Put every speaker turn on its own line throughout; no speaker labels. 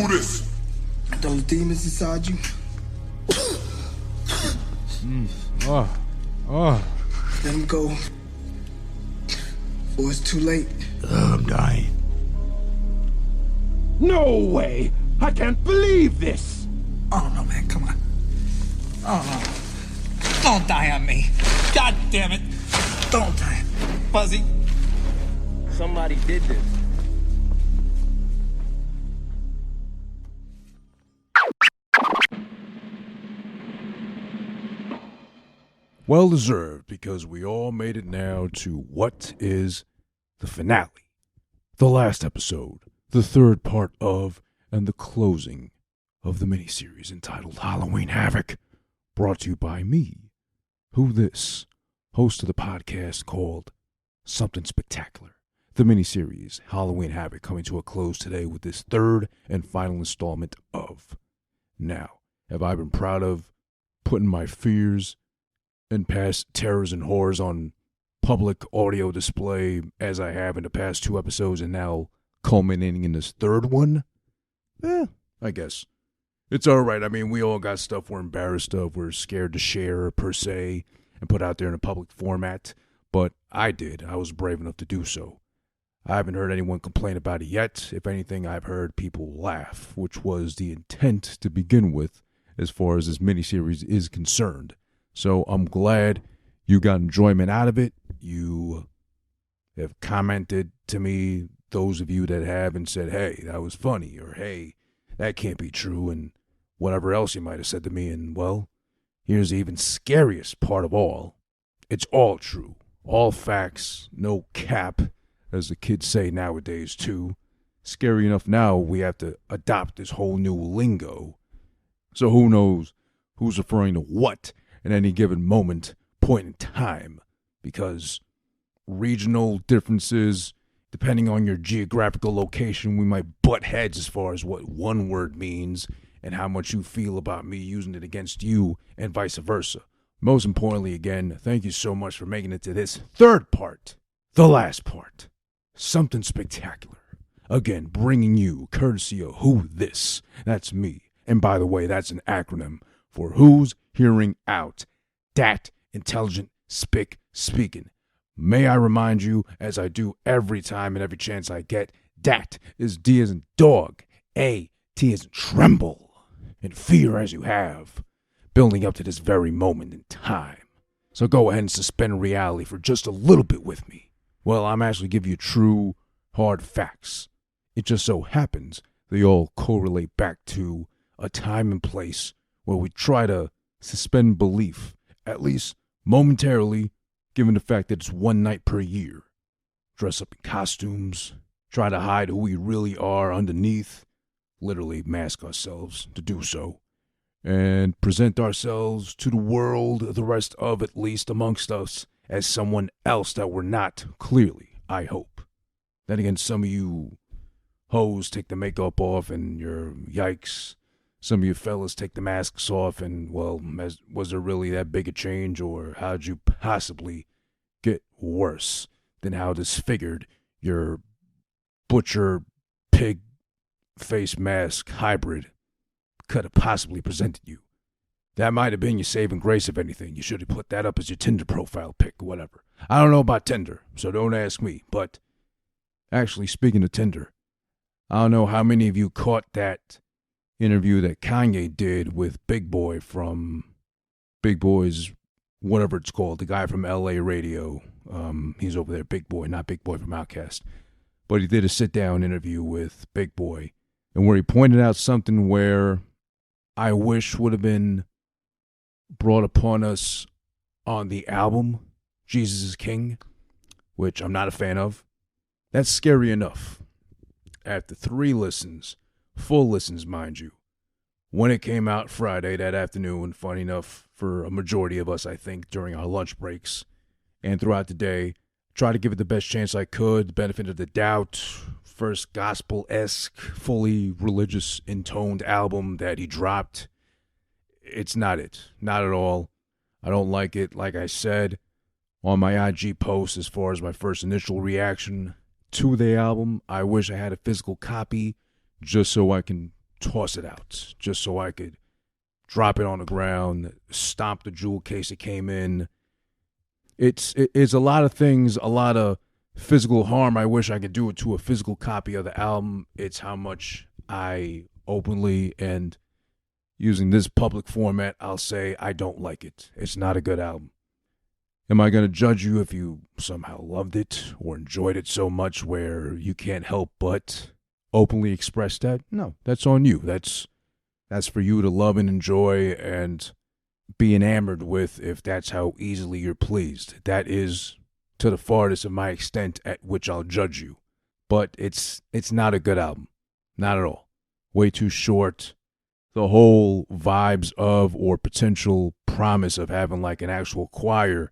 Who this?
Those demons inside you. Let them go. Before it's too late.
I'm dying.
No way! I can't believe this!
Oh no, man, come on. Oh no. Don't die on me. God damn it. Don't die. Fuzzy.
Somebody did this.
Well deserved, because we all made it now to what is the finale. The last episode, the third part of, and the closing of the miniseries entitled Halloween Havoc, brought to you by me, Who This, host of the podcast called Something Spectacular. The miniseries Halloween Havoc coming to a close today with this third and final installment of. Now, have I been proud of putting my fears and past terrors and horrors on public audio display as I have in the past two episodes and now culminating in this third one? I guess. It's alright. I mean, we all got stuff we're embarrassed of, we're scared to share per se and put out there in a public format, but I did. I was brave enough to do so. I haven't heard anyone complain about it yet. If anything, I've heard people laugh, which was the intent to begin with as far as this miniseries is concerned. So I'm glad you got enjoyment out of it. You have commented to me, those of you that have, and said, hey, that was funny, or hey, that can't be true, and whatever else you might have said to me. And, well, here's the even scariest part of all. It's all true. All facts, no cap, as the kids say nowadays, too. Scary enough now we have to adopt this whole new lingo. So who knows who's referring to what at any given point in time, because regional differences, depending on your geographical location, we might butt heads as far as what one word means and how much you feel about me using it against you and vice versa. Most importantly, again, thank you so much for making it to this third part, the last part, Something Spectacular. Again, bringing you courtesy of Who This, that's me. And by the way, that's an acronym for Who's Hearing Out, Dat Intelligent Spick Speaking. May I remind you, as I do every time and every chance I get, Dat is D as in dog, A, T as in tremble, and fear as you have, building up to this very moment in time. So go ahead and suspend reality for just a little bit with me. Well, I'm actually giving you true, hard facts. It just so happens they all correlate back to a time and place where we try to suspend belief, at least momentarily, given the fact that it's one night per year. Dress up in costumes, try to hide who we really are underneath, literally mask ourselves to do so, and present ourselves to the world, the rest of at least amongst us, as someone else that we're not, clearly, I hope. Then again, some of you hoes take the makeup off and you're yikes. Some of you fellas take the masks off and, well, was there really that big a change, or how'd you possibly get worse than how disfigured your butcher pig face mask hybrid could have possibly presented you? That might have been your saving grace, if anything. You should have put that up as your Tinder profile pic or whatever. I don't know about Tinder, so don't ask me. But actually, speaking of Tinder, I don't know how many of you caught that interview that Kanye did with Big Boy from Big Boy's, whatever it's called, the guy from LA radio. He's over there, Big Boy, not Big Boy from Outkast. But he did a sit-down interview with Big Boy, and where he pointed out something where I wish would have been brought upon us on the album, Jesus is King, which I'm not a fan of. That's scary enough. After 3 listens, full listens, mind you, when it came out Friday that afternoon, funny enough for a majority of us, I think, during our lunch breaks and throughout the day, try to give it the best chance I could, the benefit of the doubt. First gospel-esque, fully religious intoned album that he dropped. It's not it. Not at all. I don't like it. Like I said on my IG post, as far as my first initial reaction to the album, I wish I had a physical copy just so I can toss it out just so I could drop it on the ground, stomp the jewel case it came in. It's a lot of things, a lot of physical harm. I wish I could do it to a physical copy of the album. It's how much I openly and using this public format, I'll say I don't like it. It's not a good album. Am I going to judge you if you somehow loved it or enjoyed it so much where you can't help but openly express that? No, that's on you. That's for you to love and enjoy and be enamored with if that's how easily you're pleased. That is to the farthest of my extent at which I'll judge you. But it's not a good album. Not at all. Way too short. The whole vibes of or potential promise of having like an actual choir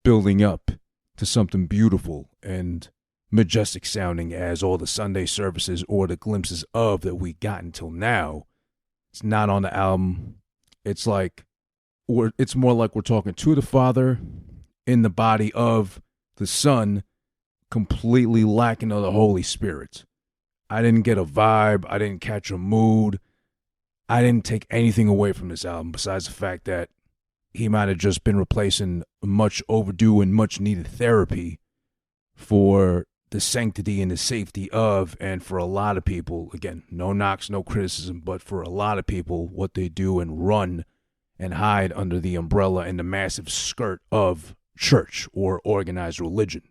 building up to something beautiful and majestic sounding as all the Sunday services or the glimpses of that we got until now. It's not on the album. It's more like we're talking to the Father in the body of the Son, completely lacking of the Holy Spirit. I didn't get a vibe. I didn't catch a mood. I didn't take anything away from this album besides the fact that he might have just been replacing much overdue and much needed therapy for the sanctity and the safety of, and for a lot of people, again, no knocks, no criticism, but for a lot of people, what they do and run and hide under the umbrella and the massive skirt of church or organized religion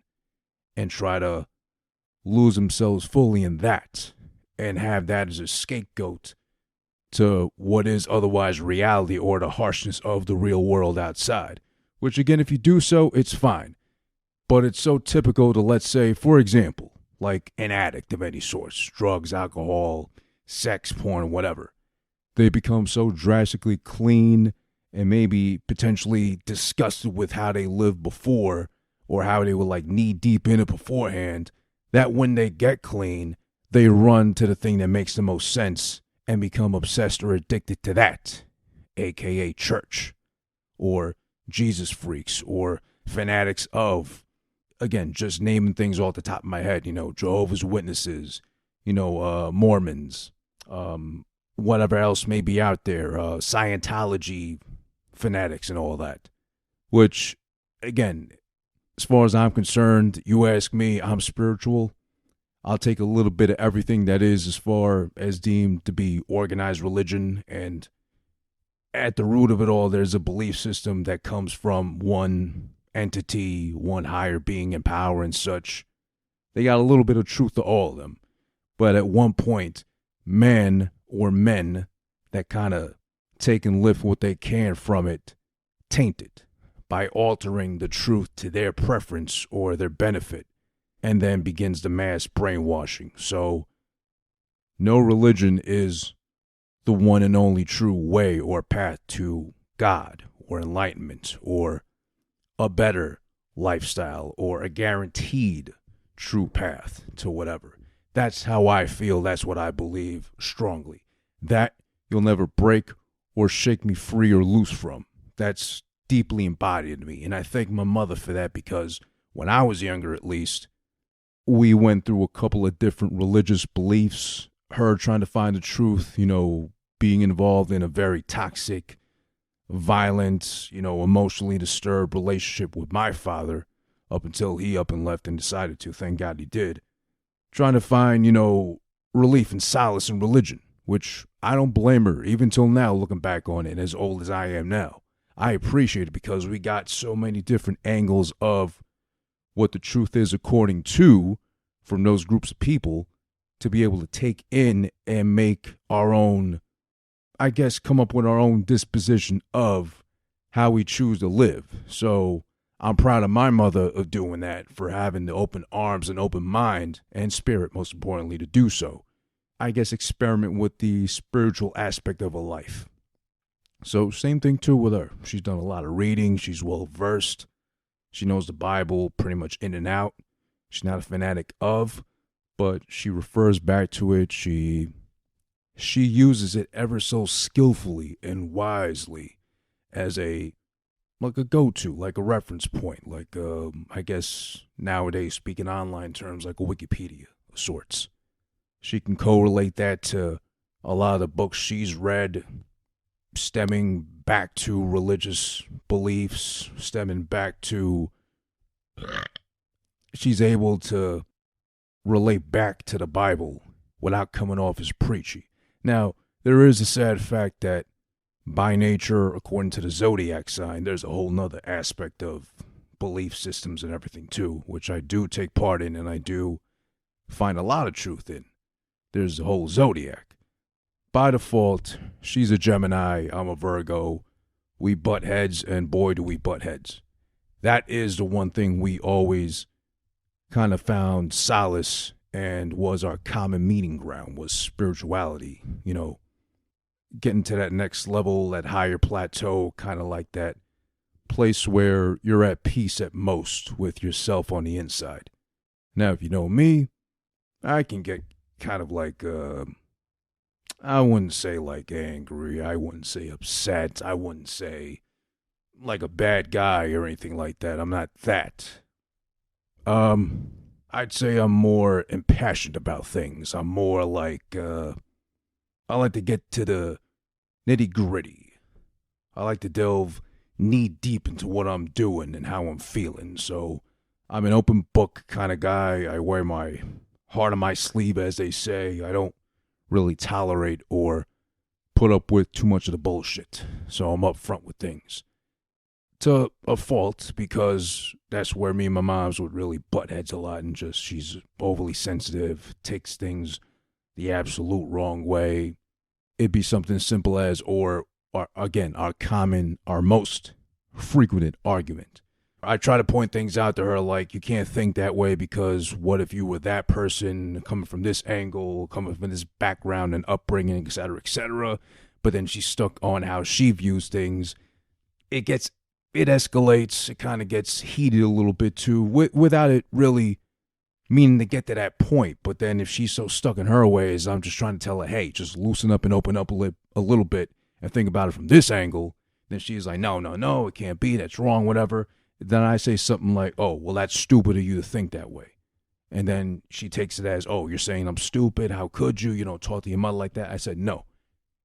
and try to lose themselves fully in that and have that as a scapegoat to what is otherwise reality or the harshness of the real world outside. Which, again, if you do so, it's fine. But it's so typical to, let's say, for example, like an addict of any sort, drugs, alcohol, sex, porn, whatever. They become so drastically clean and maybe potentially disgusted with how they lived before or how they were like knee deep in it beforehand, that when they get clean, they run to the thing that makes the most sense and become obsessed or addicted to that, aka church, or Jesus freaks, or fanatics of, again, just naming things off the top of my head, Jehovah's Witnesses, Mormons, whatever else may be out there, Scientology fanatics and all that. Which, again, as far as I'm concerned, you ask me, I'm spiritual. I'll take a little bit of everything that is as far as deemed to be organized religion, and at the root of it all, there's a belief system that comes from one entity, one higher being in power and such. They got a little bit of truth to all of them. But at one point, men that kind of take and lift what they can from it, taint it by altering the truth to their preference or their benefit, and then begins the mass brainwashing. So no religion is the one and only true way or path to God or enlightenment or a better lifestyle or a guaranteed true path to whatever. That's how I feel. That's what I believe strongly. That you'll never break or shake me free or loose from. That's deeply embodied in me. And I thank my mother for that, because when I was younger, at least, we went through a couple of different religious beliefs, her trying to find the truth, being involved in a very toxic, violent, emotionally disturbed relationship with my father up until he up and left and decided to. Thank God he did. Trying to find, relief and solace in religion, which I don't blame her, even till now, looking back on it, as old as I am now. I appreciate it because we got so many different angles of what the truth is according to from those groups of people to be able to take in and make our own, I guess, come up with our own disposition of how we choose to live. So I'm proud of my mother of doing that, for having the open arms and open mind and spirit, most importantly, to do so. I guess experiment with the spiritual aspect of a life. So same thing too with her. She's done a lot of reading. She's well versed. She knows the Bible pretty much in and out. She's not a fanatic of, but she refers back to it. She uses it ever so skillfully and wisely as a go-to, like a reference point, like I guess nowadays, speaking online terms, like a Wikipedia of sorts. She can correlate that to a lot of the books she's read stemming back to religious beliefs, stemming back to she's able to relate back to the Bible without coming off as preachy. Now, there is a sad fact that by nature, according to the zodiac sign, there's a whole nother aspect of belief systems and everything too, which I do take part in and I do find a lot of truth in. There's the whole zodiac. By default, she's a Gemini, I'm a Virgo. We butt heads, and boy do we butt heads. That is the one thing we always kind of found solace and was our common meeting ground, was spirituality. You know, getting to that next level, that higher plateau, kind of like that place where you're at peace at most with yourself on the inside. Now, if you know me, I can get kind of like, I wouldn't say like angry, I wouldn't say upset, I wouldn't say like a bad guy or anything like that. I'm not that. I'd say I'm more impassioned about things. I'm more like, I like to get to the nitty gritty. I like to delve knee deep into what I'm doing and how I'm feeling. So I'm an open book kind of guy. I wear my heart on my sleeve, as they say. I don't really tolerate or put up with too much of the bullshit. So I'm up front with things. To a fault, because that's where me and my moms would really butt heads a lot, and just she's overly sensitive, takes things the absolute wrong way. It'd be something simple as, or again, our most frequented argument. I try to point things out to her like, you can't think that way because what if you were that person coming from this angle, coming from this background and upbringing, et cetera, etc. But then she's stuck on how she views things. It escalates. It kind of gets heated a little bit too, without it really meaning to get to that point. But then if she's so stuck in her ways, I'm just trying to tell her, hey, just loosen up and open up a little bit and think about it from this angle. Then she's like, no, it can't be. That's wrong, whatever. Then I say something like, oh, well, that's stupid of you to think that way. And then she takes it as, oh, you're saying I'm stupid. How could you? You don't talk to your mother like that. I said, no,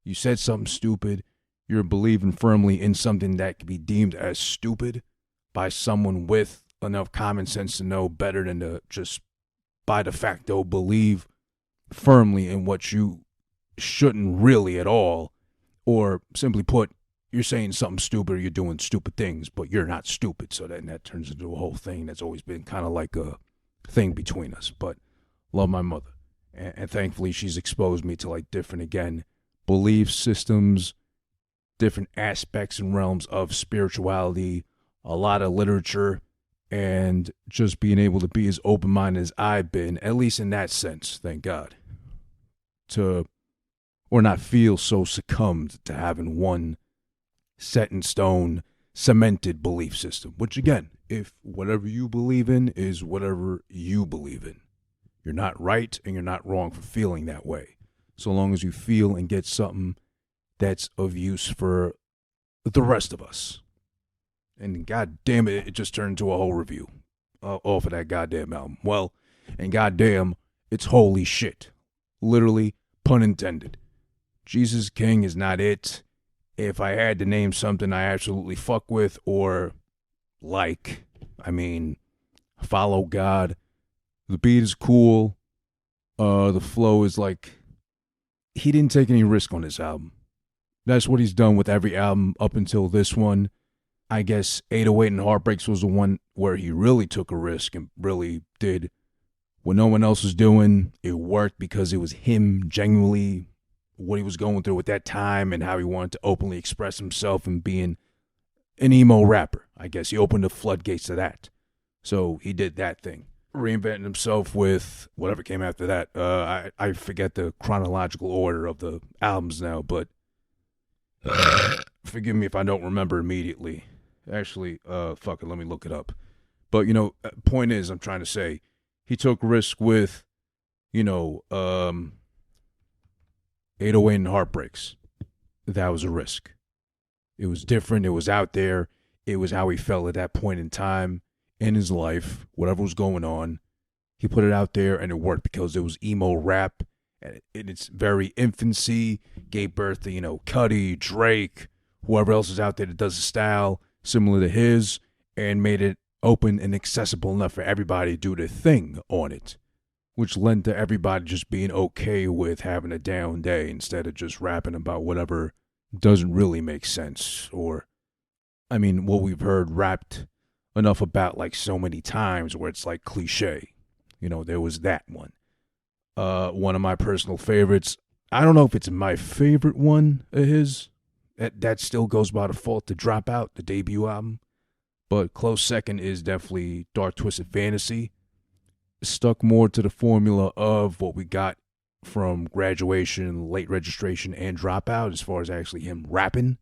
you said something stupid. You're believing firmly in something that could be deemed as stupid by someone with enough common sense to know better than to just by de facto believe firmly in what you shouldn't really at all. Or simply put, you're saying something stupid or you're doing stupid things, but you're not stupid. So then that turns into a whole thing that's always been kind of like a thing between us. But love my mother. And thankfully she's exposed me to like different, again, belief systems, different aspects and realms of spirituality, a lot of literature, and just being able to be as open-minded as I've been, at least in that sense, thank God, or not feel so succumbed to having one set in stone, cemented belief system, which again, if whatever you believe in is whatever you believe in, you're not right and you're not wrong for feeling that way. So long as you feel and get something that's of use for the rest of us. And god damn it, it just turned into a whole review off of that goddamn album. Well, and goddamn, it's holy shit. Literally, pun intended. Jesus King is not it. If I had to name something I absolutely fuck with or like, I mean, follow God. The beat is cool. The flow is like, he didn't take any risk on this album. That's what he's done with every album up until this one. I guess 808 and Heartbreaks was the one where he really took a risk and really did what no one else was doing. It worked because it was him genuinely, what he was going through at that time and how he wanted to openly express himself and being an emo rapper. I guess he opened the floodgates to that. So he did that thing. Reinventing himself with whatever came after that. I forget the chronological order of the albums now, but forgive me if I don't remember immediately. Actually, fuck it, let me look it up. But, point is, I'm trying to say, he took risk with, 808 and Heartbreaks. That was a risk. It was different. It was out there. It was how he felt at that point in time in his life, whatever was going on. He put it out there and it worked because it was emo rap in its very infancy, gave birth to, Cuddy, Drake, whoever else is out there that does a style similar to his, and made it open and accessible enough for everybody to do their thing on it, which led to everybody just being okay with having a down day instead of just rapping about whatever doesn't really make sense. Or, what we've heard rapped enough about like so many times where it's like cliche. There was that one. One of my personal favorites. I don't know if it's my favorite one of his. That still goes by default to Dropout, the debut album. But close second is definitely Dark Twisted Fantasy. Stuck more to the formula of what we got from Graduation, Late Registration, and Dropout as far as actually him rapping.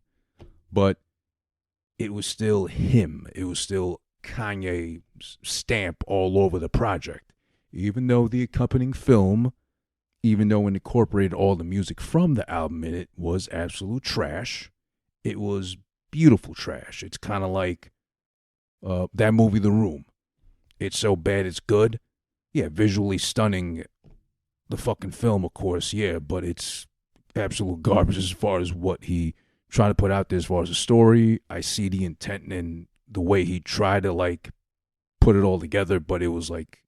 But it was still him. It was still Kanye's stamp all over the project. Even though the accompanying film, even though it incorporated all the music from the album in it, was absolute trash, it was beautiful trash. It's kind of like that movie, The Room. It's so bad it's good. Yeah, visually stunning. The fucking film, of course, yeah, but it's absolute garbage as far as what he tried to put out there as far as the story. I see the intent and the way he tried to, like, put it all together, but it was, like,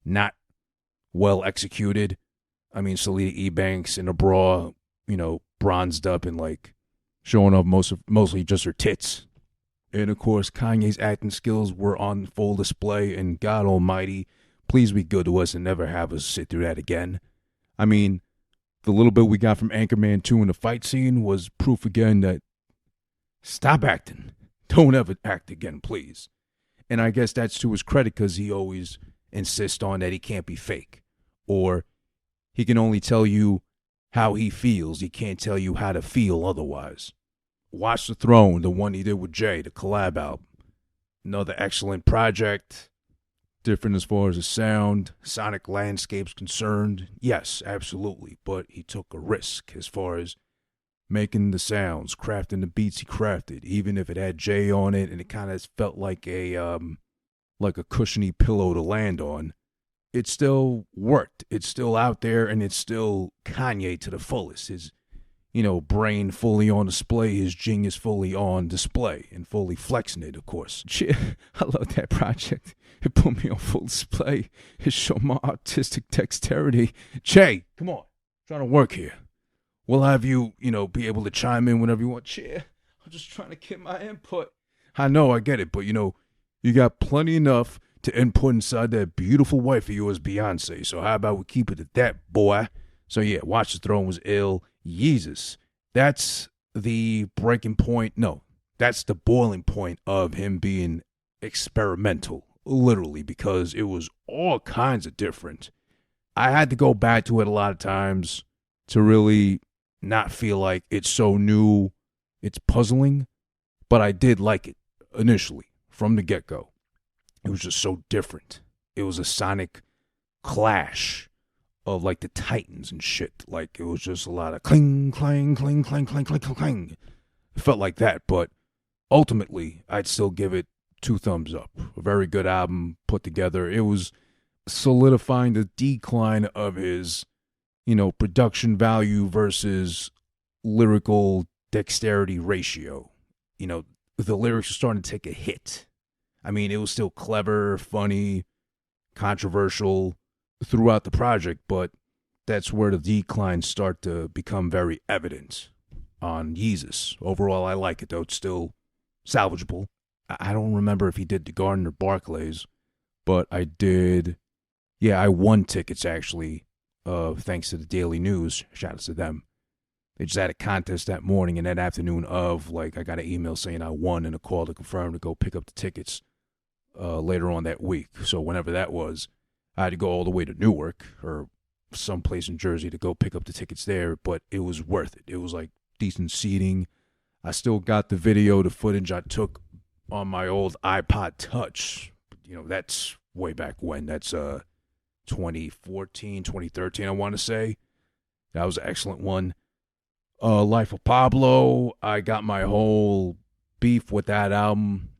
not well executed. Selena Ebanks in a bra, bronzed up and, like, showing off mostly just her tits. And, of course, Kanye's acting skills were on full display, and God almighty, please be good to us and never have us sit through that again. The little bit we got from Anchorman 2 in the fight scene was proof again that stop acting. Don't ever act again, please. And I guess that's to his credit because he always insists on that he can't be fake. Or he can only tell you how he feels. He can't tell you how to feel otherwise. Watch the Throne, the one he did with Jay, the collab album. Another excellent project. Different as far as the sound, sonic landscape's concerned. Yes, absolutely. But he took a risk as far as making the sounds, crafting the beats he crafted, even if it had Jay on it and it kind of felt like a cushiony pillow to land on. It still worked. It's still out there, and it's still Kanye to the fullest. His, brain fully on display, his genius fully on display, and fully flexing it, of course. I love that project. It put me on full display. It showed my artistic dexterity. Jay, come on. I'm trying to work here. We'll have you, be able to chime in whenever you want. Cheer. I'm just trying to get my input. I know, I get it, but, you got plenty enough to input inside that beautiful wife of yours, Beyonce. So how about we keep it at that, boy? So, yeah, Watch the Throne was ill. Jesus. That's the breaking point. No, that's the boiling point of him being experimental. Literally, because it was all kinds of different. I had to go back to it a lot of times to really not feel like it's so new, it's puzzling, but I did like it initially from the get-go. It was just so different. It was a sonic clash of like the Titans and shit. Like it was just a lot of cling, clang, cling, clang, clang, clang, clang, clang. It felt like that, but ultimately, I'd still give it 2 thumbs up. A very good album put together. It was solidifying the decline of his, production value versus lyrical dexterity ratio. The lyrics were starting to take a hit. It was still clever, funny, controversial throughout the project, but that's where the declines start to become very evident on Yeezus. Overall, I like it, though. It's still salvageable. I don't remember if he did the Garden or Barclays, but I did. Yeah, I won tickets, actually, thanks to the Daily News. Shout out to them. They just had a contest that morning and that afternoon of, I got an email saying I won and a call to confirm to go pick up the tickets later on that week. So whenever that was, I had to go all the way to Newark or someplace in Jersey to go pick up the tickets there, but it was worth it. It was, decent seating. I still got the video, the footage I took on my old iPod Touch. That's way back when. That's 2014, 2013, I want to say. That was an excellent one. Life of Pablo, I got my whole beef with that album.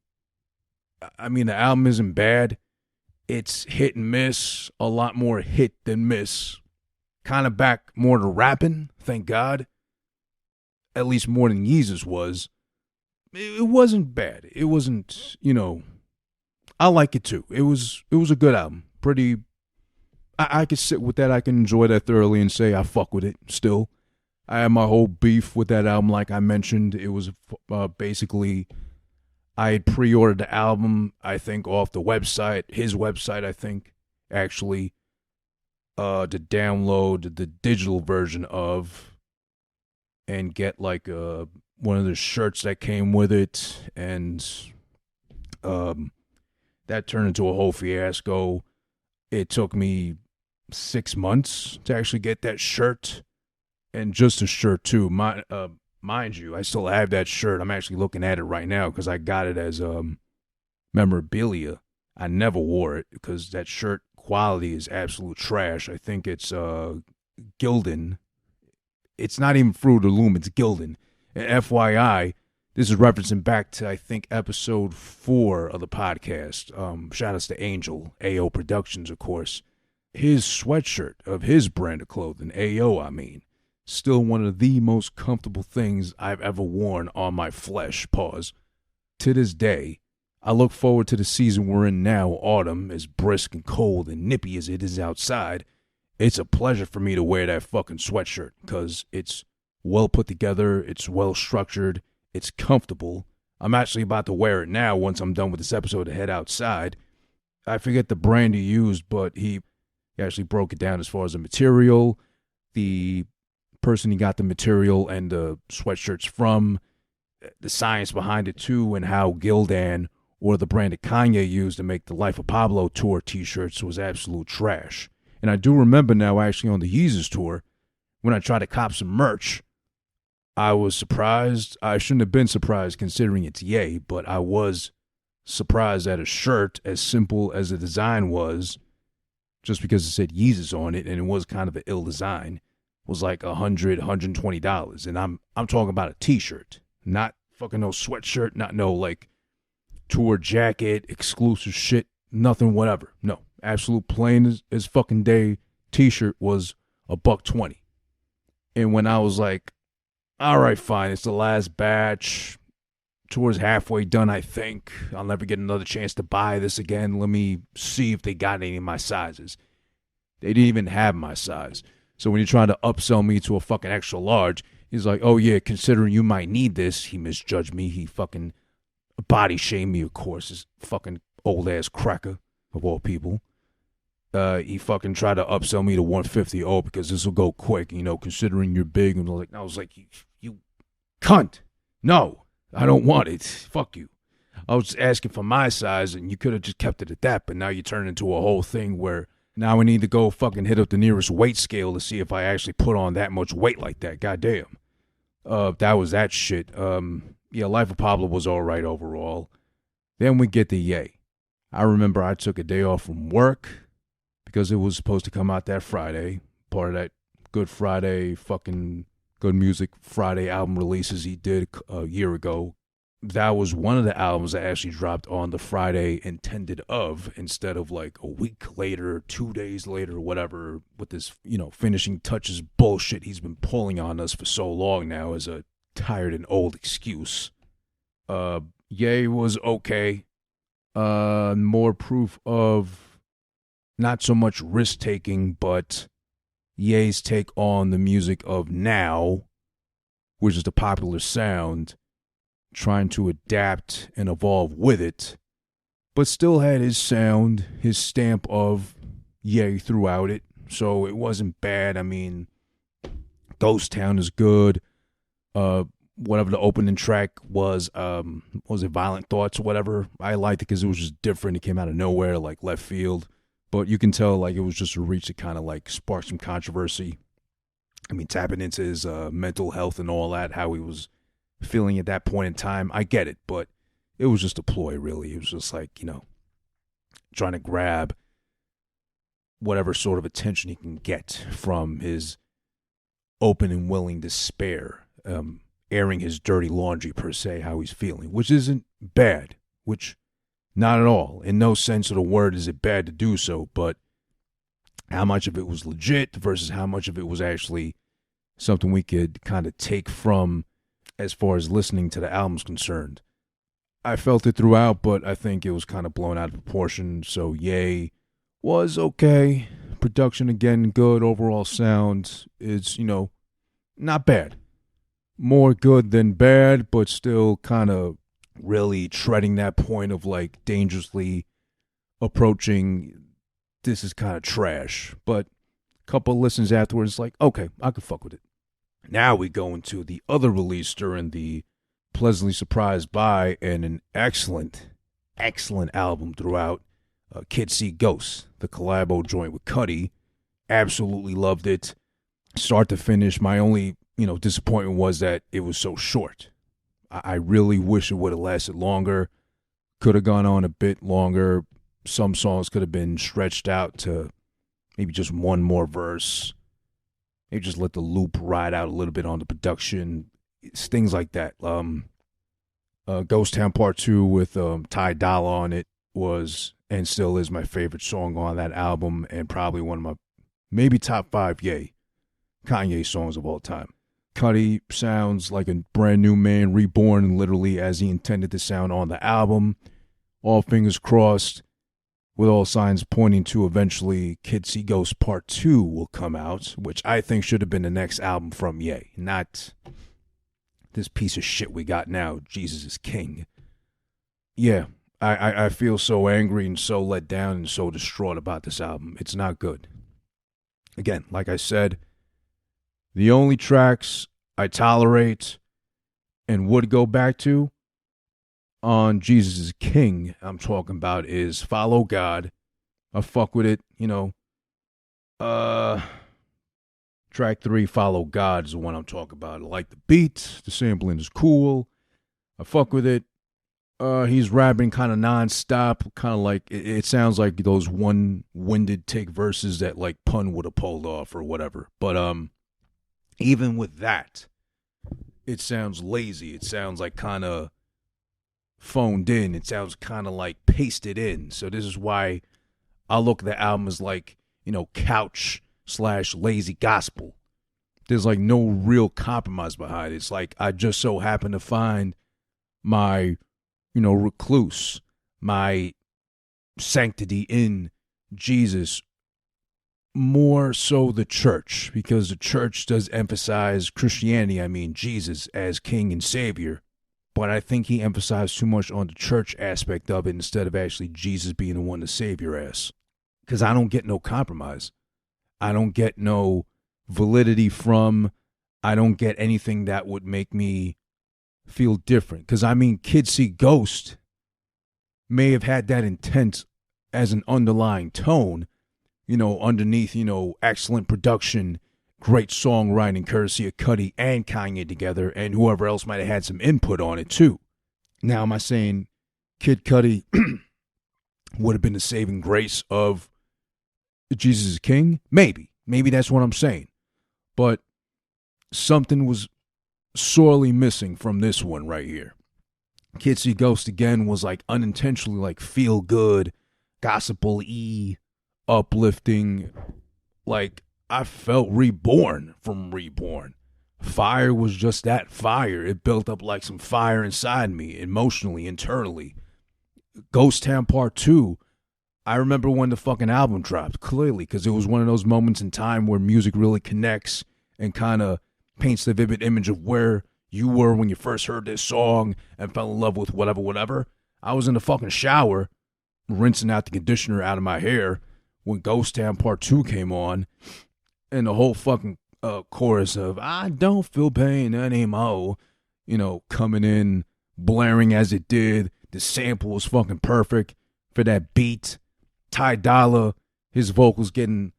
The album isn't bad. It's hit and miss, a lot more hit than miss. Kind of back more to rapping, thank God. At least more than Yeezus was. It wasn't bad. It wasn't, I like it too. It was a good album. Pretty, I could sit with that. I can enjoy that thoroughly and say I fuck with it still. I had my whole beef with that album, like I mentioned. It was basically, I had pre-ordered the album, I think, off the website, his website, I think, actually, to download the digital version of and get like one of the shirts that came with it, and that turned into a whole fiasco. It took me 6 months to actually get that shirt, and just a shirt too. Mind you, I still have that shirt. I'm actually looking at it right now because I got it as memorabilia. I never wore it because that shirt quality is absolute trash. I think it's Gildan. It's not even Fruit of the Loom, it's Gildan. And FYI, this is referencing back to, I think, episode 4 of the podcast. Shout outs to Angel, AO Productions, of course. His sweatshirt of his brand of clothing, AO, I mean, still one of the most comfortable things I've ever worn on my flesh, pause. To this day, I look forward to the season we're in now, autumn, as brisk and cold and nippy as it is outside. It's a pleasure for me to wear that fucking sweatshirt because it's well put together, it's well structured, it's comfortable. I'm actually about to wear it now once I'm done with this episode to head outside. I forget the brand he used, but he actually broke it down as far as the material, the person he got the material and the sweatshirts from, the science behind it too, and how Gildan, or the brand that Kanye used to make the Life of Pablo tour t-shirts, was absolute trash. And I do remember now, actually, on the Yeezus tour, when I tried to cop some merch, I was surprised. I shouldn't have been surprised considering it's Ye, but I was surprised at a shirt as simple as the design was, just because it said Yeezus on it, and it was kind of an ill design, was like $120. And I'm talking about a t-shirt, not fucking no sweatshirt, not no like tour jacket, exclusive shit, nothing, whatever. No. Absolute plain as fucking day t-shirt was $120. And when I was like, all right, fine, it's the last batch, tour's halfway done, I think, I'll never get another chance to buy this again, let me see if they got any of my sizes. They didn't even have my size. So when you're trying to upsell me to a fucking extra large, he's like, oh yeah, considering you might need this, he misjudged me, he fucking body shamed me, of course, this fucking old ass cracker of all people. He fucking tried to upsell me to 150. Oh, because this will go quick, considering you're big. And I was like, you cunt. No, I don't want it. Fuck you. I was asking for my size, and you could have just kept it at that. But now you turn into a whole thing where now I need to go fucking hit up the nearest weight scale to see if I actually put on that much weight like that. Goddamn. That was that shit. Yeah, Life of Pablo was all right overall. Then we get the Ye. I remember I took a day off from work because it was supposed to come out that Friday, part of that Good Friday, fucking Good Music Friday album releases he did a year ago. That was one of the albums that actually dropped on the Friday intended of, instead of like a week later, 2 days later, whatever, with this, finishing touches bullshit he's been pulling on us for so long now as a tired and old excuse. Ye was okay. More proof of not so much risk-taking, but Ye's take on the music of now, which is the popular sound, trying to adapt and evolve with it, but still had his sound, his stamp of Ye throughout it, so it wasn't bad. I mean, Ghost Town is good. Whatever the opening track was it Violent Thoughts or whatever? I liked it because it was just different. It came out of nowhere, like left field. But you can tell like it was just a reach that kind of like sparked some controversy. I mean, tapping into his mental health and all that, how he was feeling at that point in time. I get it, but it was just a ploy, really. It was just like, trying to grab whatever sort of attention he can get from his open and willing despair, airing his dirty laundry, per se, how he's feeling, which isn't bad, which Not at all. In no sense of the word is it bad to do so, but how much of it was legit versus how much of it was actually something we could kind of take from as far as listening to the album's concerned. I felt it throughout, but I think it was kind of blown out of proportion. So, yay, was okay. Production, again, good. Overall sound is, not bad. More good than bad, but still kind of really treading that point of like dangerously approaching, this is kind of trash. But a couple of listens afterwards, like, okay, I could fuck with it. Now we go into the other release during the Pleasantly Surprised by, and an excellent album throughout, Kids See Ghosts, the collabo joint with Cudi. Absolutely loved it. Start to finish. My only, disappointment was that it was so short. I really wish it would have lasted longer. Could have gone on a bit longer. Some songs could have been stretched out to maybe just one more verse. Maybe just let the loop ride out a little bit on the production. It's things like that. Ghost Town Part 2 with Ty Dolla on it was and still is my favorite song on that album, and probably one of my maybe top 5 Kanye songs of all time. Cudi sounds like a brand new man, reborn literally as he intended to sound on the album. All fingers crossed, with all signs pointing to eventually Kids See Ghosts Part 2 will come out, which I think should have been the next album from Ye, not this piece of shit we got now, Jesus is King. Yeah, I feel so angry and so let down and so distraught about this album. It's not good. Again, like I said, the only tracks I tolerate and would go back to on Jesus is King, I'm talking about, is Follow God. I fuck with it, Track 3, Follow God, is the one I'm talking about. I like the beat. The sampling is cool. I fuck with it. He's rapping kind of nonstop, kind of like, it sounds like those one-winded take verses that like Pun would have pulled off or whatever. But even with that, it sounds lazy. It sounds like kind of phoned in. It sounds kind of like pasted in. So this is why I look at the album as like, couch/lazy gospel. There's like no real compromise behind it. It's like I just so happen to find my, recluse, my sanctity in Jesus, more so the church, because the church does emphasize Christianity, Jesus, as King and Savior. But I think he emphasized too much on the church aspect of it instead of actually Jesus being the one to save your ass. Because I don't get no compromise. I don't get no validity from, I don't get anything that would make me feel different. Because, Kids See Ghost may have had that intent as an underlying tone, underneath, excellent production, great songwriting, courtesy of Cudi and Kanye together, and whoever else might have had some input on it too. Now, am I saying Kid Cudi would have been the saving grace of Jesus is King? Maybe that's what I'm saying. But something was sorely missing from this one right here. Kids See Ghost again was like unintentionally like feel good, gospel-y, uplifting. Like I felt reborn from Reborn. Fire was just that fire. It built up like some fire inside me, emotionally, internally. Ghost Town Part 2, I remember when the fucking album dropped, clearly, because it was one of those moments in time where music really connects and kind of paints the vivid image of where you were when you first heard this song and fell in love with whatever. I was in the fucking shower, rinsing out the conditioner out of my hair when Ghost Town Part 2 came on, and the whole fucking chorus of I don't feel pain anymore, coming in, blaring as it did. The sample was fucking perfect for that beat. Ty Dolla, his vocals getting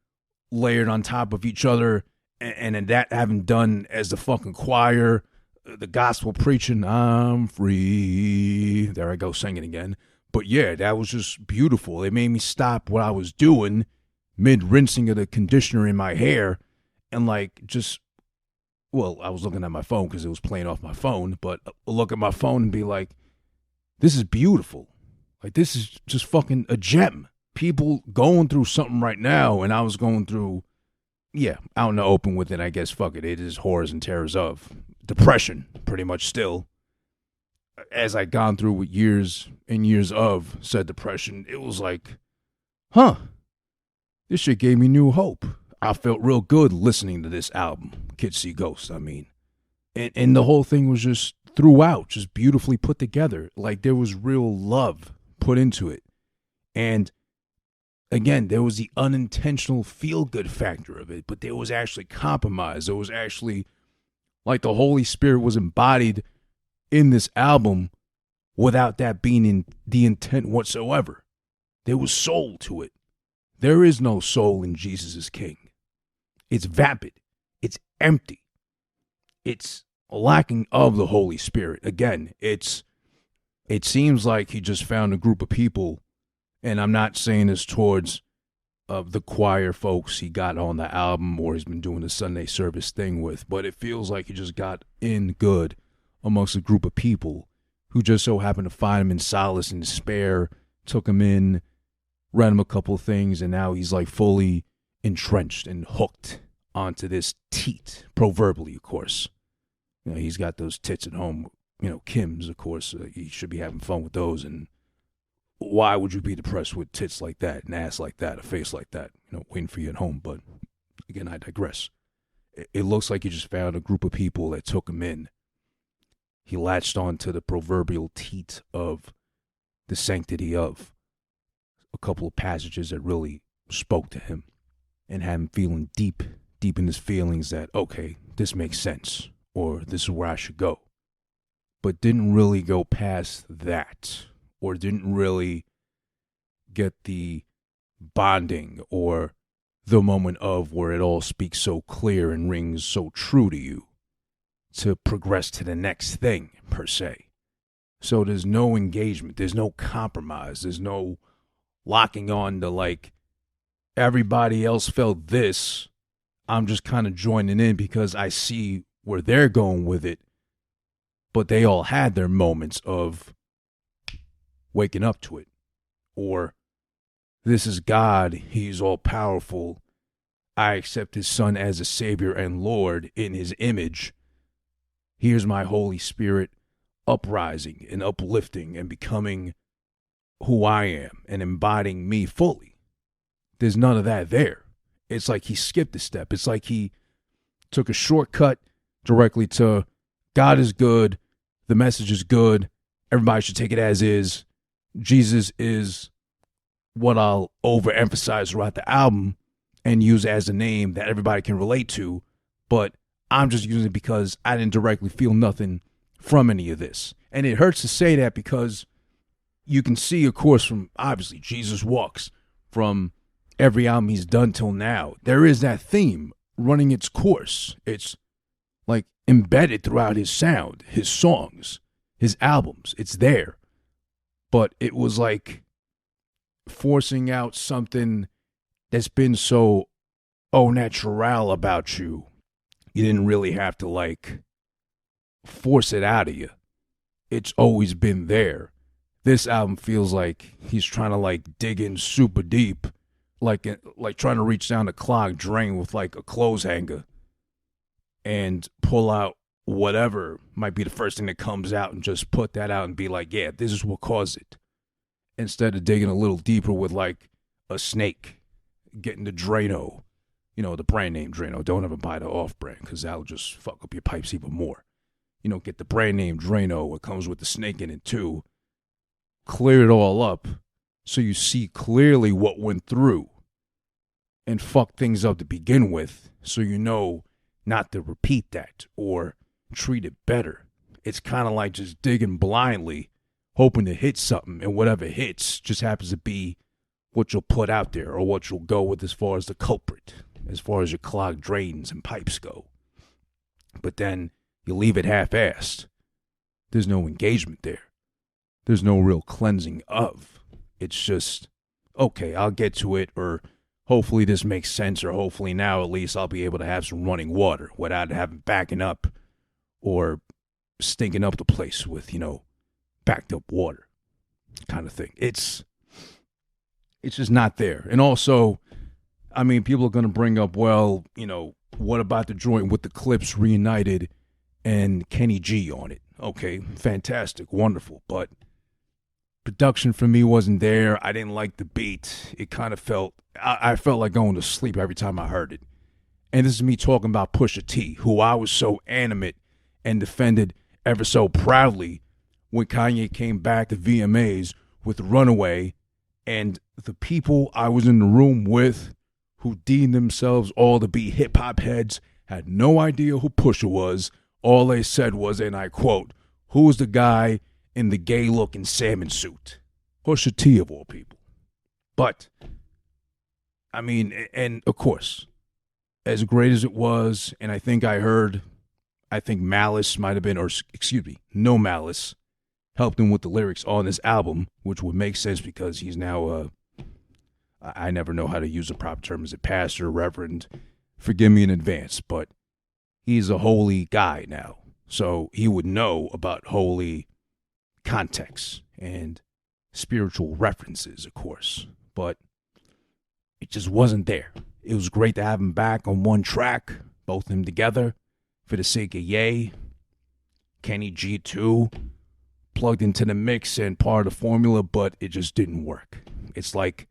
layered on top of each other, and that having done as the fucking choir, the gospel preaching, I'm free. There I go singing again. But yeah, that was just beautiful. It made me stop what I was doing mid-rinsing of the conditioner in my hair and I was looking at my phone because it was playing off my phone, but look at my phone and be like, this is beautiful. Like, this is just fucking a gem. People going through something right now, and I was going through, out in the open with it, I guess, fuck it. It is horrors and terrors of depression, pretty much still. As I gone through with years and years of said depression, it was like, this shit gave me new hope. I felt real good listening to this album, Kids See Ghosts, I mean. And the whole thing was just throughout, just beautifully put together. Like, there was real love put into it. And again, there was the unintentional feel-good factor of it, but there was actually compromise. There was actually, like, the Holy Spirit was embodied in this album without that being in the intent whatsoever. There was soul to it. There is no soul in Jesus is King. It's vapid. It's empty. It's lacking of the Holy Spirit. Again, it seems like he just found a group of people, and I'm not saying this towards the choir folks he got on the album or he's been doing the Sunday service thing with, but it feels like he just got in good amongst a group of people who just so happened to find him in solace and despair, took him in, read him a couple of things, and now he's like fully entrenched and hooked onto this teat, proverbially, of course. You know, he's got those tits at home, Kim's, of course. He should be having fun with those, and why would you be depressed with tits like that, an ass like that, a face like that, waiting for you at home? But again, I digress. It looks like he just found a group of people that took him in. He latched on to the proverbial teat of the sanctity of a couple of passages that really spoke to him and had him feeling deep in his feelings that, okay, this makes sense, or this is where I should go. But didn't really go past that, or didn't really get the bonding or the moment of where it all speaks so clear and rings so true to you to progress to the next thing, per se. So there's no engagement, there's no compromise, there's no locking on to, like, everybody else felt this, I'm just kind of joining in because I see where they're going with it. But they all had their moments of waking up to it. Or, this is God, he's all powerful, I accept his son as a savior and Lord in his image. Here's my Holy Spirit uprising and uplifting and becoming who I am and embodying me fully. There's none of that there. It's like he skipped a step. It's like he took a shortcut directly to God is good, the message is good, everybody should take it as is. Jesus is what I'll overemphasize throughout the album and use as a name that everybody can relate to, but I'm just using it because I didn't directly feel nothing from any of this. And it hurts to say that because you can see, of course, from obviously Jesus Walks, from every album he's done till now, there is that theme running its course. It's like embedded throughout his sound, his songs, his albums. It's there. But it was like forcing out something that's been so au naturel about you. You didn't really have to, like, force it out of you. It's always been there. This album feels like he's trying to, like, dig in super deep, like trying to reach down a clogged drain with, like, a clothes hanger and pull out whatever might be the first thing that comes out and just put that out and be like, yeah, this is what caused it. Instead of digging a little deeper with, like, a snake, getting the Drano, the brand name Drano. Don't ever buy the off-brand because that'll just fuck up your pipes even more. Get the brand name Drano. It comes with the snake in it too. Clear it all up so you see clearly what went through and fuck things up to begin with so you know not to repeat that or treat it better. It's kind of like just digging blindly, hoping to hit something, and whatever hits just happens to be what you'll put out there or what you'll go with as far as the culprit, as far as your clogged drains and pipes go. But then you leave it half-assed. There's no engagement there. There's no real cleansing of. It's just, okay, I'll get to it, or hopefully this makes sense, or hopefully now at least I'll be able to have some running water without having backing up or stinking up the place with, backed up water. kind of thing. It's just not there. And also, I mean, people are going to bring up, well, you know, what about the joint with the Clips reunited and Kenny G on it? Okay, fantastic, wonderful. But production for me wasn't there. I didn't like the beat. It kind of felt, I felt like going to sleep every time I heard it. And this is me talking about Pusha T, who I was so animate and defended ever so proudly when Kanye came back to VMAs with Runaway, and the people I was in the room with who deemed themselves all to be hip-hop heads had no idea who Pusha was. All they said was, and I quote, "Who's the guy in the gay-looking salmon suit?" Pusha T, of all people. But, I mean, and of course, as great as it was, and I think Malice might have been, or excuse me, No Malice, helped him with the lyrics on this album, which would make sense because he's now I never know how to use the proper term. Is it pastor, reverend? Forgive me in advance, but he's a holy guy now. So he would know about holy context and spiritual references, of course. But it just wasn't there. It was great to have him back on one track, both of them together, for the sake of Ye. Kenny G too, plugged into the mix and part of the formula, but it just didn't work. It's like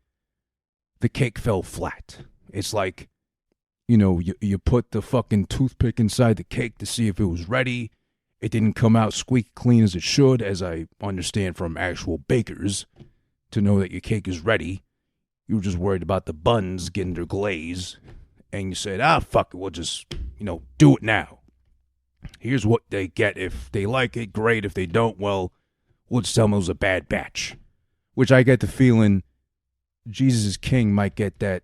the cake fell flat. It's like, you know, you put the fucking toothpick inside the cake to see if it was ready. It didn't come out squeaky clean as it should, as I understand from actual bakers, to know that your cake is ready. You were just worried about the buns getting their glaze, and you said, fuck it, we'll just, you know, do it now. Here's what they get. If they like it, great. If they don't, well, we'll just tell them it was a bad batch. Which I get the feeling Jesus is King might get that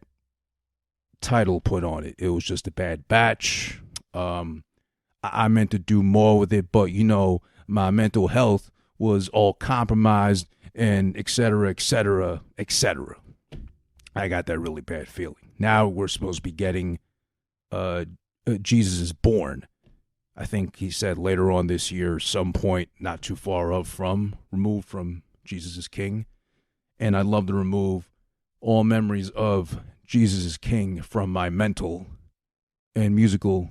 title put on it. It was just a bad batch. I meant to do more with it, but, you know, my mental health was all compromised and et cetera, et cetera, et cetera. I got that really bad feeling. Now we're supposed to be getting Jesus is Born. I think he said later on this year, some point not too far removed from Jesus is King. And I'd love to remove all memories of Jesus is King from my mental and musical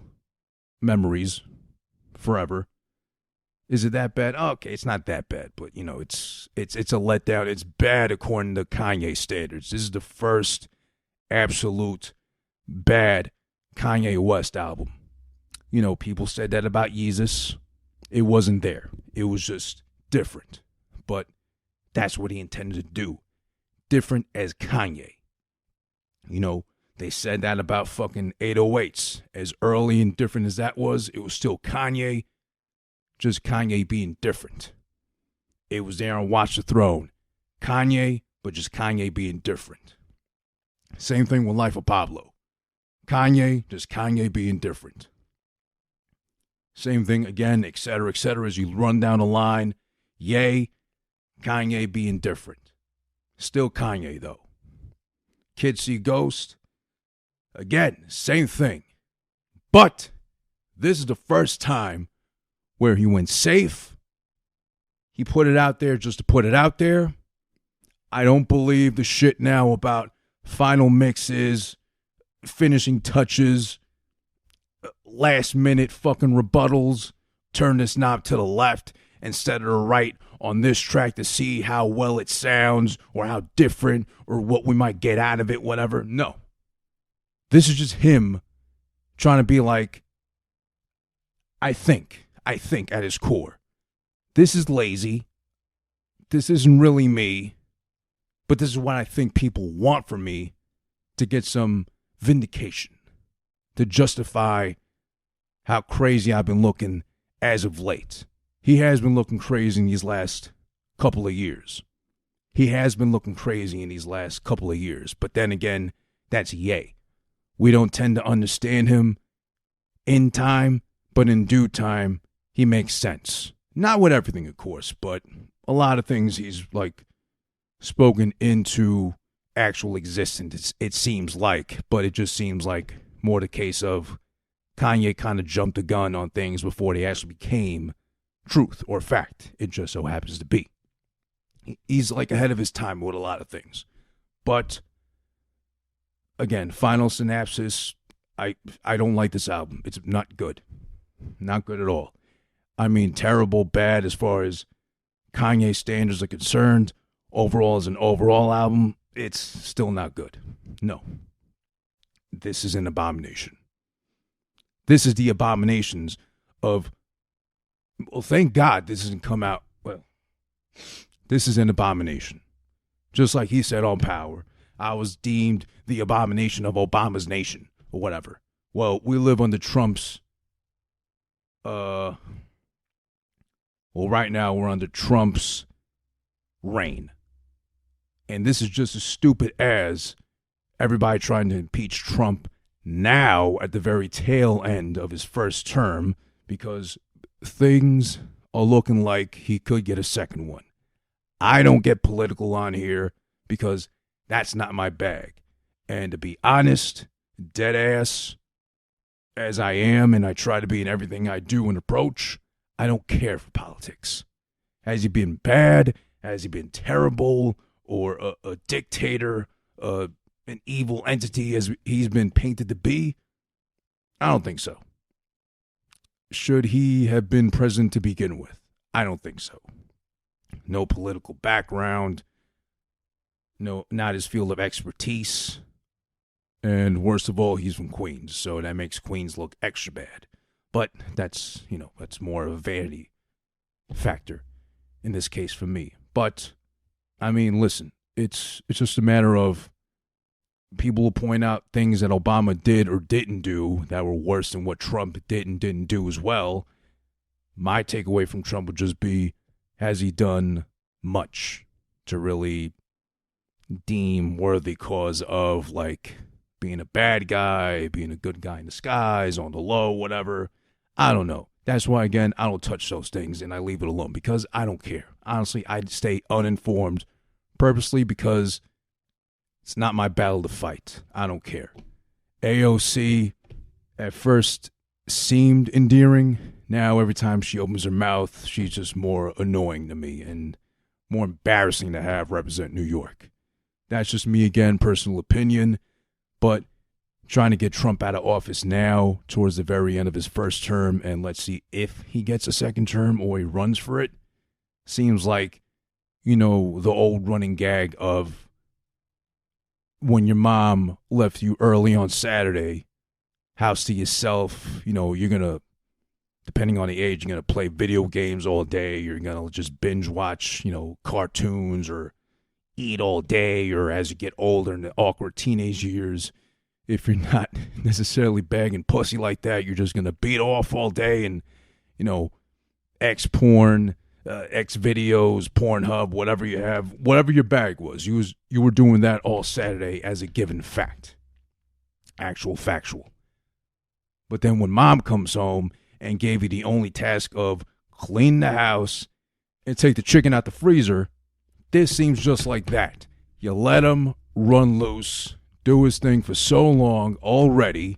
memories forever. Is it that bad? Okay, it's not that bad, but you know, it's a letdown. It's bad according to Kanye standards. This is the first absolute bad Kanye West album. You know, people said that about Yeezus. It wasn't there. It was just different. But that's what he intended to do. Different as Kanye. You know, they said that about fucking 808s. As early and different as that was, it was still Kanye. Just Kanye being different. It was there on Watch the Throne. Kanye, but just Kanye being different. Same thing with Life of Pablo. Kanye, just Kanye being different. Same thing again, et cetera, as you run down the line. Ye, Kanye being different. Still Kanye, though. Kids See Ghost. Again, same thing. But this is the first time where he went safe. He put it out there just to put it out there. I don't believe the shit now about final mixes, finishing touches, last minute fucking rebuttals, turn this knob to the left instead of the right on this track to see how well it sounds or how different or what we might get out of it, whatever. No. This is just him trying to be like, I think at his core, this is lazy. This isn't really me, but this is what I think people want from me to get some vindication, to justify how crazy I've been looking as of late. He has been looking crazy in these last couple of years. But then again, that's Ye. We don't tend to understand him in time, but in due time, he makes sense. Not with everything, of course, but a lot of things he's like spoken into actual existence, it seems like. But it just seems like more the case of Kanye kind of jumped the gun on things before they actually became truth or fact. It just so happens to be. He's like ahead of his time with a lot of things. But again, final synopsis, I don't like this album. It's not good. Not good at all. I mean, terrible, bad as far as Kanye standards are concerned. Overall, as an overall album, it's still not good. No. This is an abomination. This is the abominations of, well, thank God this hasn't come out. Well, this is an abomination. Just like he said on Power, I was deemed the abomination of Obama's nation or whatever. Well, we live under Trump's, well, right now we're under Trump's reign. And this is just as stupid as everybody trying to impeach Trump now at the very tail end of his first term, because things are looking like he could get a second one. I don't get political on here because that's not my bag. And to be honest, dead ass as I am, and I try to be in everything I do and approach, I don't care for politics. Has he been bad? Has he been terrible? Or a dictator? An evil entity as he's been painted to be? I don't think so. Should he have been president to begin with? I don't think so. No political background. No, not his field of expertise. And worst of all, he's from Queens, so that makes Queens look extra bad. But that's, that's more of a vanity factor in this case for me. But, I mean, listen, it's just a matter of people will point out things that Obama did or didn't do that were worse than what Trump did and didn't do as well. My takeaway from Trump would just be, has he done much to really deem worthy cause of, like, being a bad guy, being a good guy in disguise, on the low, whatever? I don't know. That's why, again, I don't touch those things and I leave it alone because I don't care. Honestly, I stay uninformed purposely because it's not my battle to fight. I don't care. AOC at first seemed endearing. Now every time she opens her mouth, she's just more annoying to me and more embarrassing to have represent New York. That's just me again, personal opinion. But trying to get Trump out of office now towards the very end of his first term, and let's see if he gets a second term or he runs for it, seems like, the old running gag of when your mom left you early on Saturday, house to yourself, you're going to, depending on the age, you're going to play video games all day. You're going to just binge watch, cartoons or eat all day, or as you get older in the awkward teenage years, if you're not necessarily bagging pussy like that, you're just going to beat off all day and, X porn, X videos, Pornhub, whatever you have, whatever your bag was. You were doing that all Saturday as a given fact. Actual factual. But then when mom comes home and gave you the only task of clean the house and take the chicken out the freezer, this seems just like that. You let him run loose, do his thing for so long already.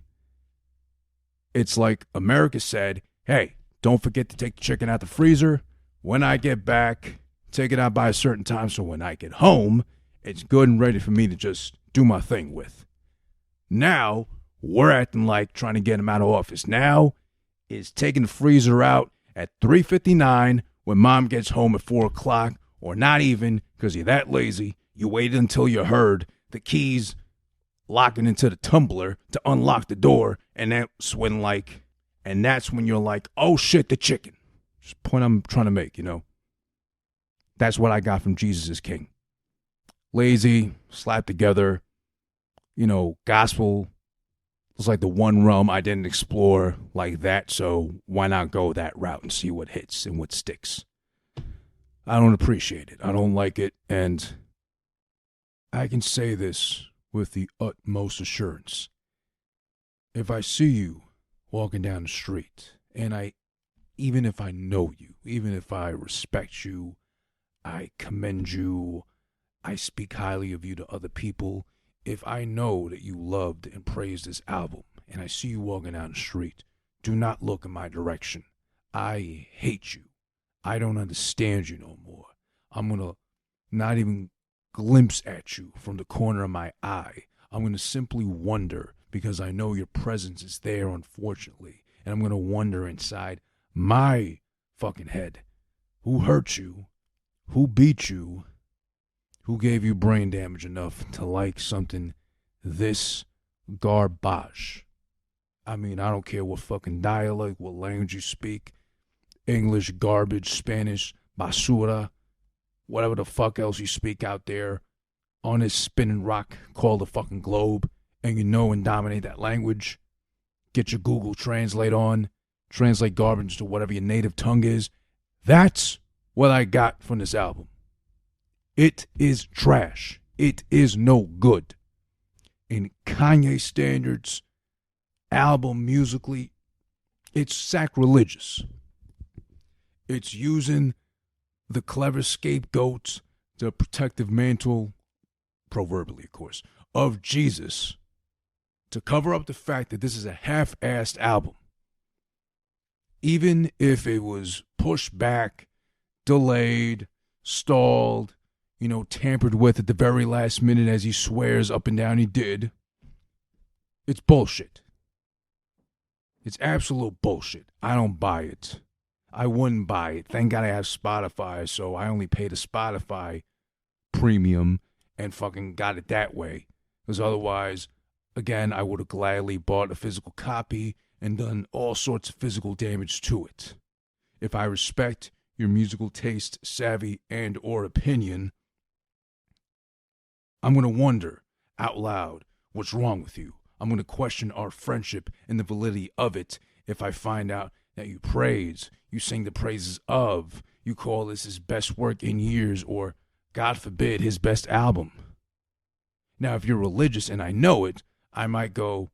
It's like America said, hey, don't forget to take the chicken out the freezer. When I get back, take it out by a certain time so when I get home, it's good and ready for me to just do my thing with. Now, we're acting like trying to get him out of office. Now is taking the freezer out at 3:59 when mom gets home at 4 o'clock, or not even, because you're that lazy. You waited until you heard the keys locking into the tumbler to unlock the door, and that's when you're like, oh shit, the chicken. Just the point I'm trying to make, That's what I got from Jesus is King. Lazy, slapped together, gospel was like the one realm I didn't explore like that, so why not go that route and see what hits and what sticks? I don't appreciate it. I don't like it, and I can say this with the utmost assurance. If I see you walking down the street, and even if I know you, even if I respect you, I commend you, I speak highly of you to other people, if I know that you loved and praised this album, and I see you walking down the street, do not look in my direction. I hate you. I don't understand you no more. I'm going to not even glimpse at you from the corner of my eye. I'm going to simply wonder, because I know your presence is there, unfortunately. And I'm going to wonder inside my fucking head, who hurt you? Who beat you? Who gave you brain damage enough to like something this garbage? I mean, I don't care what fucking dialect, what language you speak. English, garbage, Spanish, basura, whatever the fuck else you speak out there on this spinning rock called the fucking globe, and you know and dominate that language. Get your Google Translate on. Translate garbage to whatever your native tongue is. That's what I got from this album. It is trash. It is no good. In Kanye standards, album musically, it's sacrilegious. It's using the clever scapegoats, the protective mantle, proverbially of course, of Jesus to cover up the fact that this is a half-assed album. Even if it was pushed back, delayed, stalled, tampered with at the very last minute, as he swears up and down he did, it's bullshit. It's absolute bullshit. I don't buy it. I wouldn't buy it. Thank God I have Spotify, so I only pay the Spotify premium and fucking got it that way. Because otherwise, again, I would have gladly bought a physical copy and done all sorts of physical damage to it. If I respect your musical taste, savvy, and or opinion, I'm going to wonder out loud what's wrong with you. I'm going to question our friendship and the validity of it if I find out that you praise, you sing the praises of, you call this his best work in years, or, God forbid, his best album. Now, if you're religious and I know it, I might go,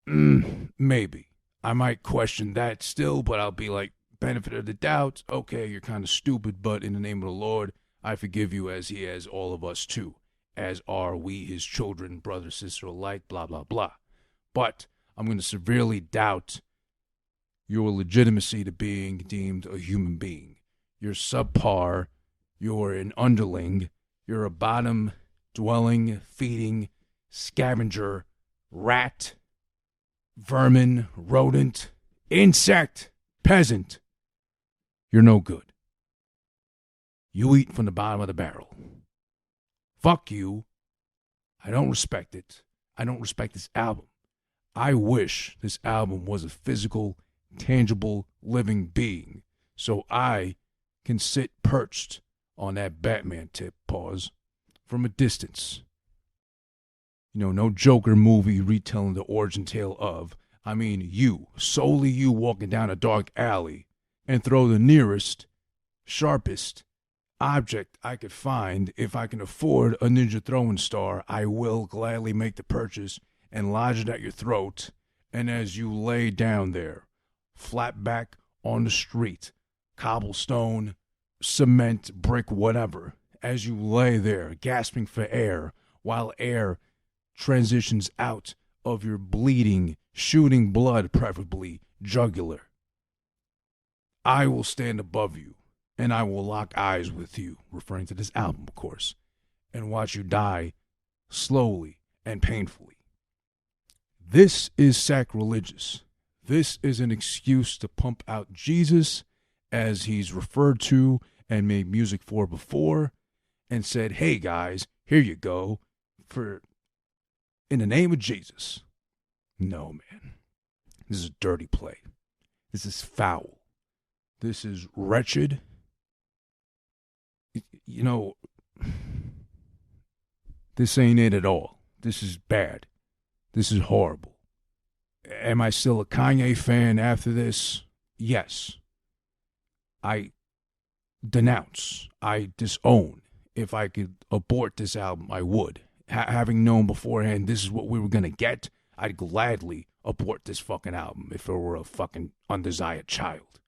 maybe. I might question that still, but I'll be like, benefit of the doubt, okay, you're kind of stupid, but in the name of the Lord, I forgive you as he has all of us too, as are we his children, brother, sister alike, blah, blah, blah. But I'm going to severely doubt your legitimacy to being deemed a human being. You're subpar, you're an underling, you're a bottom-dwelling, feeding, scavenger, rat, vermin, rodent, insect, peasant. You're no good. You eat from the bottom of the barrel. Fuck you. I don't respect it. I don't respect this album. I wish this album was a physical, tangible, living being, so I can sit perched on that Batman tip, pause, from a distance. No Joker movie retelling the origin tale of, I mean you, solely you walking down a dark alley and throw the nearest, sharpest object I could find. If I can afford a ninja throwing star, I will gladly make the purchase and lodge it at your throat, and as you lay down there, flat back on the street, cobblestone, cement, brick, whatever, as you lay there gasping for air while air transitions out of your bleeding, shooting blood, preferably jugular, I will stand above you and I will lock eyes with you, referring to this album, of course, and watch you die slowly and painfully. This is sacrilegious. This is an excuse to pump out Jesus, as he's referred to and made music for before, and said, hey guys, here you go, in the name of Jesus. No, man. This is a dirty play. This is foul. This is wretched. This ain't it at all. This is bad. This is horrible. Am I still a Kanye fan after this? Yes. I denounce. I disown. If I could abort this album, I would. Having known beforehand this is what we were going to get, I'd gladly abort this fucking album if it were a fucking undesired child.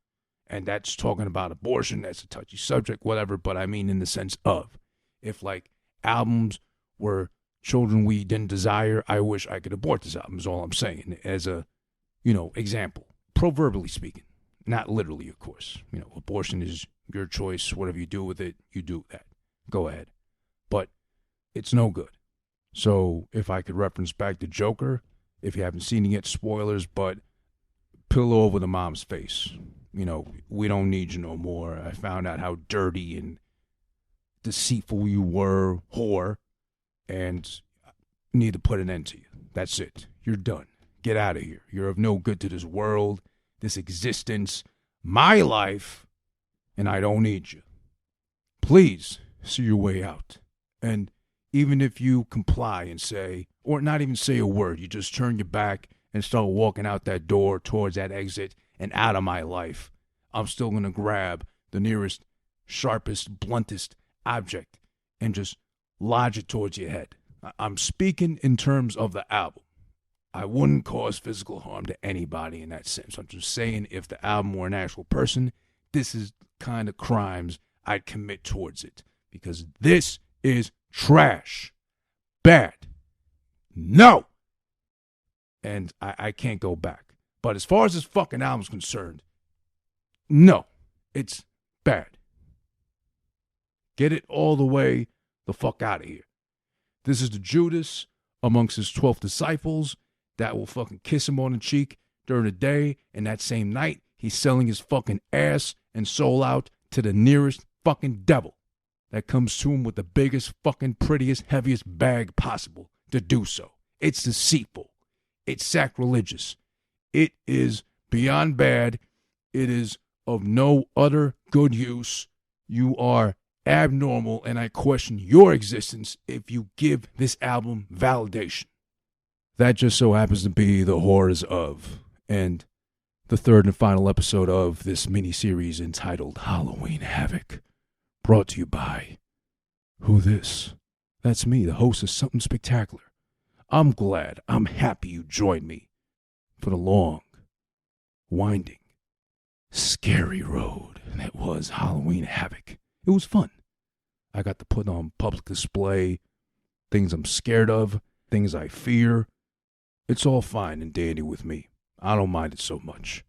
And that's talking about abortion. That's a touchy subject, whatever. But I mean in the sense of, if like albums were children we didn't desire, I wish I could abort this album, is all I'm saying, as a, example, proverbially speaking, not literally, of course. Abortion is your choice. Whatever you do with it, you do that. go ahead. But it's no good. So if I could reference back to Joker, if you haven't seen it yet, spoilers, but pillow over the mom's face. You know, we don't need you no more. I found out how dirty and deceitful you were, whore, and need to put an end to you. That's it. You're done. Get out of here. You're of no good to this world, this existence, my life, and I don't need you. Please see your way out. And even if you comply and say, or not even say a word, you just turn your back and start walking out that door towards that exit and out of my life, I'm still going to grab the nearest, sharpest, bluntest object and just lodge it towards your head. I'm speaking in terms of the album. I wouldn't cause physical harm to anybody in that sense. I'm just saying if the album were an actual person, this is the kind of crimes I'd commit towards it. Because this is trash. Bad. No. And I can't go back. But as far as this fucking album's concerned, no. It's bad. Get it all the way the fuck out of here. This is the Judas amongst his 12 disciples that will fucking kiss him on the cheek during the day, and that same night, he's selling his fucking ass and soul out to the nearest fucking devil that comes to him with the biggest fucking prettiest, heaviest bag possible to do so. It's deceitful. It's sacrilegious. It is beyond bad. It is of no other good use. You are abnormal, and I question your existence if you give this album validation. That just so happens to be the horrors of, and the third and final episode of this mini-series entitled Halloween Havoc, brought to you by Who This? That's me, the host of Something Spectacular. I'm glad, I'm happy you joined me for the long, winding, scary road that was Halloween Havoc. It was fun. I got to put on public display things I'm scared of, things I fear. It's all fine and dandy with me. I don't mind it so much.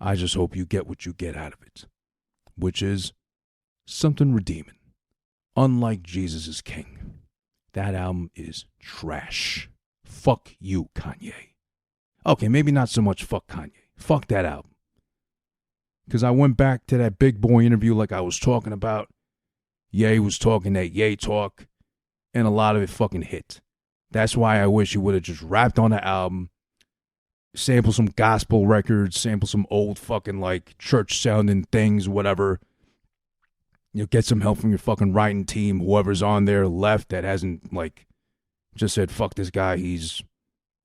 I just hope you get what you get out of it, which is something redeeming. Unlike Jesus is King, that album is trash. Fuck you, Kanye. Okay, maybe not so much fuck Kanye. Fuck that album. Because I went back to that Big Boy interview like I was talking about. Ye was talking that Ye talk, and a lot of it fucking hit. That's why I wish you would have just rapped on the album, sample some gospel records, sample some old fucking like church sounding things, whatever. You know, get some help from your fucking writing team, whoever's on there left that hasn't like just said, fuck this guy, he's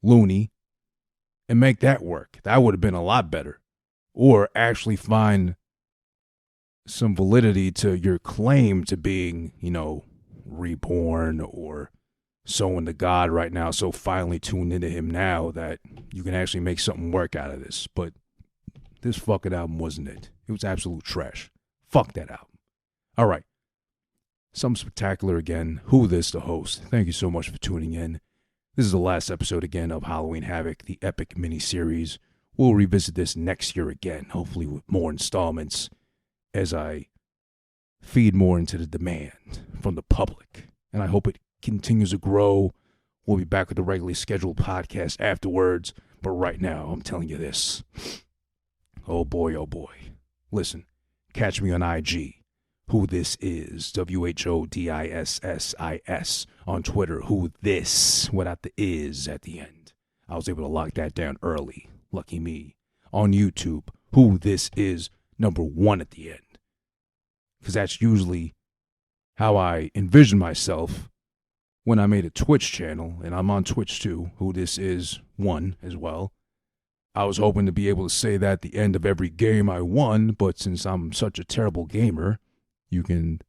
loony, and make that work. That would have been a lot better. Or actually find some validity to your claim to being, you know, reborn or so into God right now, so finally tuned into him now that you can actually make something work out of this. But this fucking album wasn't it. It was absolute trash. Fuck that album. All right. Something Spectacular again. Who This, the host. Thank you so much for tuning in. This is the last episode again of Halloween Havoc, the epic mini-series. We'll revisit this next year again, hopefully with more installments as I feed more into the demand from the public. And I hope it continues to grow. We'll be back with the regularly scheduled podcast afterwards. But right now, I'm telling you this. Oh boy, oh boy. Listen, catch me on IG. Who This Is, WHODISSIS. On Twitter, Who This, without the is at the end. I was able to lock that down early. Lucky me. On YouTube, Who This Is, #1 at the end. Because that's usually how I envision myself when I made a Twitch channel, and I'm on Twitch too, Who This Is 1 as well. I was hoping to be able to say that at the end of every game I won, but since I'm such a terrible gamer, you can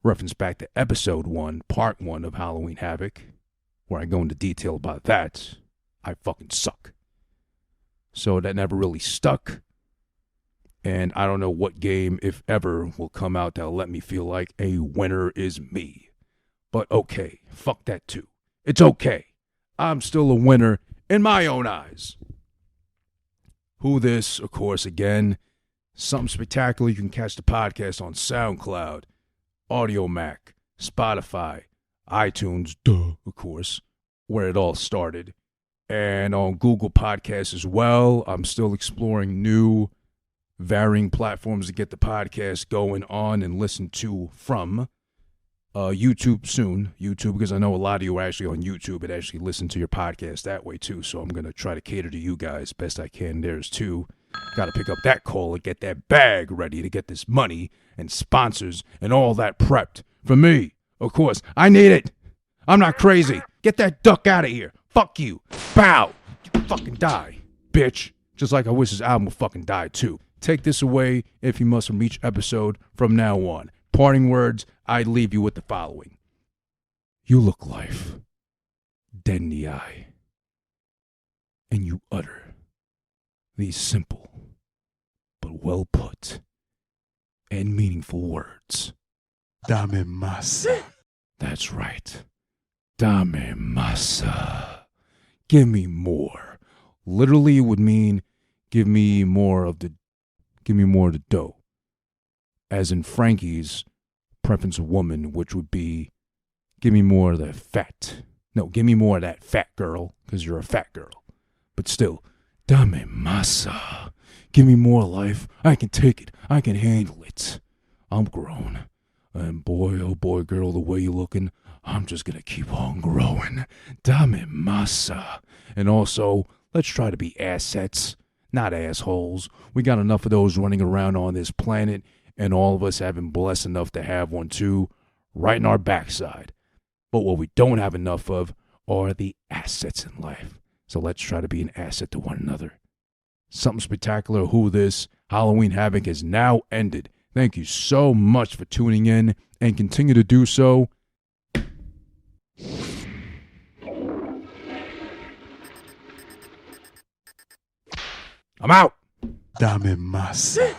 reference back to episode 1, part 1 of Halloween Havoc, where I go into detail about that. I fucking suck. So that never really stuck. And I don't know what game, if ever, will come out that'll let me feel like a winner is me. But okay, fuck that too. It's okay. I'm still a winner in my own eyes. Who This, of course, again, Something Spectacular. You can catch the podcast on SoundCloud, Audio Mac, Spotify, iTunes, duh, of course, where it all started, and on Google Podcasts as well. I'm still exploring new, varying platforms to get the podcast going on and listen to from. YouTube soon. YouTube, because I know a lot of you are actually on YouTube and actually listen to your podcast that way too. So I'm going to try to cater to you guys best I can. There's too. Got to pick up that call and get that bag ready to get this money and sponsors and all that prepped for me. Of course, I need it. I'm not crazy. Get that duck out of here. Fuck you. Bow. You can fucking die, bitch. Just like I wish his album would fucking die too. Take this away, if you must, from each episode from now on. Parting words, I leave you with the following. You look life dead in the eye, and you utter these simple but well put and meaningful words.
Dame masa.
That's right. Dame masa. Give me more. Literally it would mean give me more of the dough. As in Frankie's preference of woman, which would be give me more of that fat. No, give me more of that fat girl, because you're a fat girl. But still, dame masa. Give me more life. I can take it. I can handle it. I'm grown. And boy, oh boy, girl, the way you're looking, I'm just going to keep on growing. Dame masa. And also, let's try to be assets, not assholes. We got enough of those running around on this planet, and all of us have been blessed enough to have one too, right in our backside. But what we don't have enough of are the assets in life. So let's try to be an asset to one another. Something Spectacular, Who This, Halloween Havoc has now ended. Thank you so much for tuning in, and continue to do so. I'm out.
Dame masa.